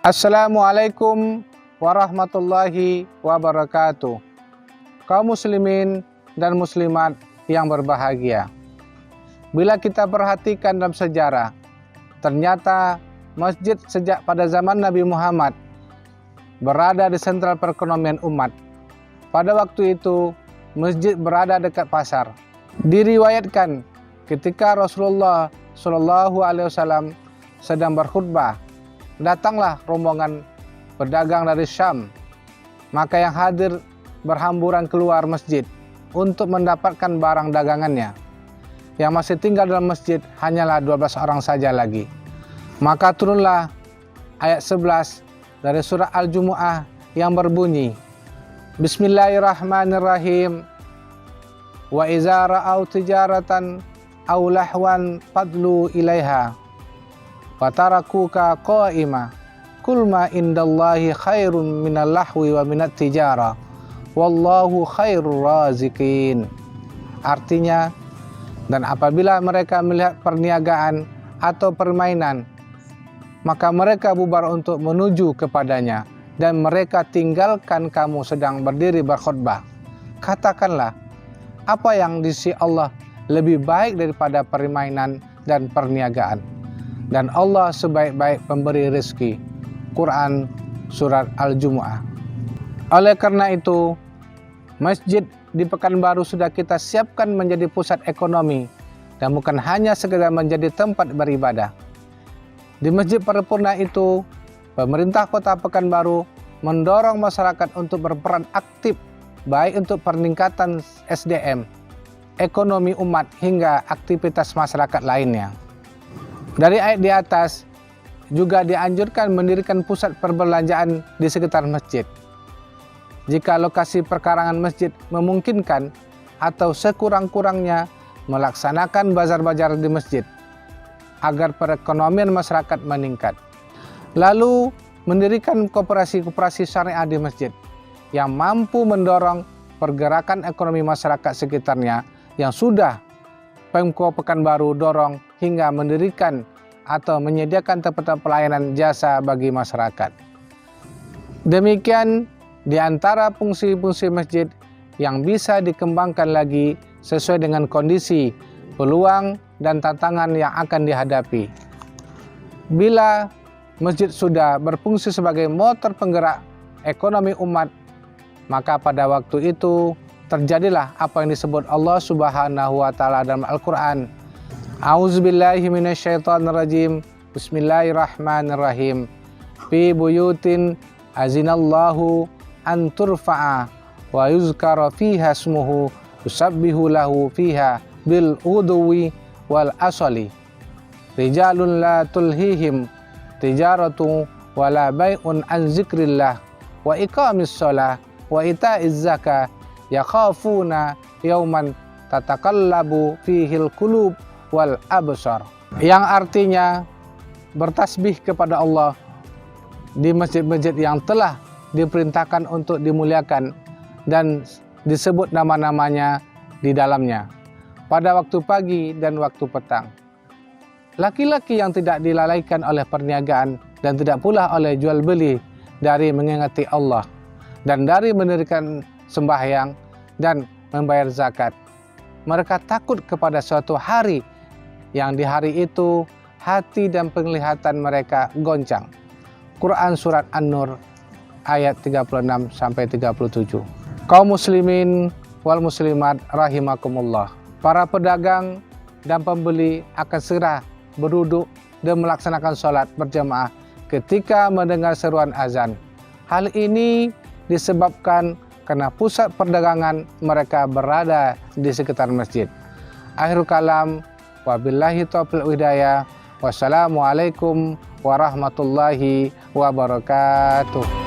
Assalamualaikum warahmatullahi wabarakatuh. Kaum muslimin dan muslimat yang berbahagia. Bila kita perhatikan dalam sejarah, ternyata masjid sejak pada zaman Nabi Muhammad berada di sentral perekonomian umat. Pada waktu itu, masjid berada dekat pasar. Diriwayatkan ketika Rasulullah SAW sedang berkhutbah, datanglah rombongan pedagang dari Syam. Maka yang hadir berhamburan keluar masjid untuk mendapatkan barang dagangannya. Yang masih tinggal dalam masjid hanyalah 12 orang saja lagi. Maka turunlah ayat 11 dari surah Al-Jumu'ah yang berbunyi, Bismillahirrahmanirrahim. Wa iza ra'au tijaratan aw lahwan fadlu ilaiha fatarakuka qa'ima kul ma indallahi khairun minal lahwi wa minat tijara wallahu khairur razikin. Artinya, dan apabila mereka melihat perniagaan atau permainan, maka mereka bubar untuk menuju kepadanya, dan mereka tinggalkan kamu sedang berdiri berkhutbah. Katakanlah, apa yang di sisi Allah lebih baik daripada permainan dan perniagaan, dan Allah sebaik-baik pemberi rezeki. Quran Surat Al-Jumu'ah. Oleh karena itu, masjid di Pekanbaru sudah kita siapkan menjadi pusat ekonomi dan bukan hanya sekedar menjadi tempat beribadah. Di Masjid Paripurna itu, pemerintah Kota Pekanbaru mendorong masyarakat untuk berperan aktif, baik untuk peningkatan SDM, ekonomi umat, hingga aktivitas masyarakat lainnya. Dari ayat di atas, juga dianjurkan mendirikan pusat perbelanjaan di sekitar masjid. Jika lokasi perkarangan masjid memungkinkan, atau sekurang-kurangnya melaksanakan bazar-bazar di masjid, agar perekonomian masyarakat meningkat. Lalu, mendirikan koperasi-koperasi syariah di masjid, yang mampu mendorong pergerakan ekonomi masyarakat sekitarnya, yang sudah Pemko Pekanbaru dorong hingga mendirikan atau menyediakan tempat pelayanan jasa bagi masyarakat. Demikian di antara fungsi-fungsi masjid yang bisa dikembangkan lagi sesuai dengan kondisi, peluang, dan tantangan yang akan dihadapi. Bila masjid sudah berfungsi sebagai motor penggerak ekonomi umat, maka pada waktu itu terjadilah apa yang disebut Allah Subhanahu wa Ta'ala dalam Al-Quran. A'udzubillahi minasyaitonirrajim. Bismillahirrahmanirrahim. Fi buyutin azinallahu an turfa'a wa yuzkara fiha ismuhu yusabbihu lahu fiha bil udwi wal asali. Rijalun la tulhihim tijaratu wala bai'un an zikrillah wa iqamis shalah wa ita'iz zakah yakhafuna yauman tatakallabu fihil qulub wal absar. Yang artinya bertasbih kepada Allah di masjid-masjid yang telah diperintahkan untuk dimuliakan dan disebut nama-namanya di dalamnya pada waktu pagi dan waktu petang. Laki-laki yang tidak dilalaikan oleh perniagaan dan tidak pula oleh jual beli dari mengingati Allah dan dari mendirikan sembahyang dan membayar zakat. Mereka takut kepada suatu hari yang di hari itu hati dan penglihatan mereka goncang. Quran Surat An-Nur ayat 36-37. Kaum muslimin wal muslimat rahimakumullah. Para pedagang dan pembeli akan segera berduduk dan melaksanakan sholat berjamaah ketika mendengar seruan azan. Hal ini disebabkan karena pusat perdagangan mereka berada di sekitar masjid. Akhirul kalam, wabillahi taufiq hidayah. Wassalamualaikum warahmatullahi wabarakatuh.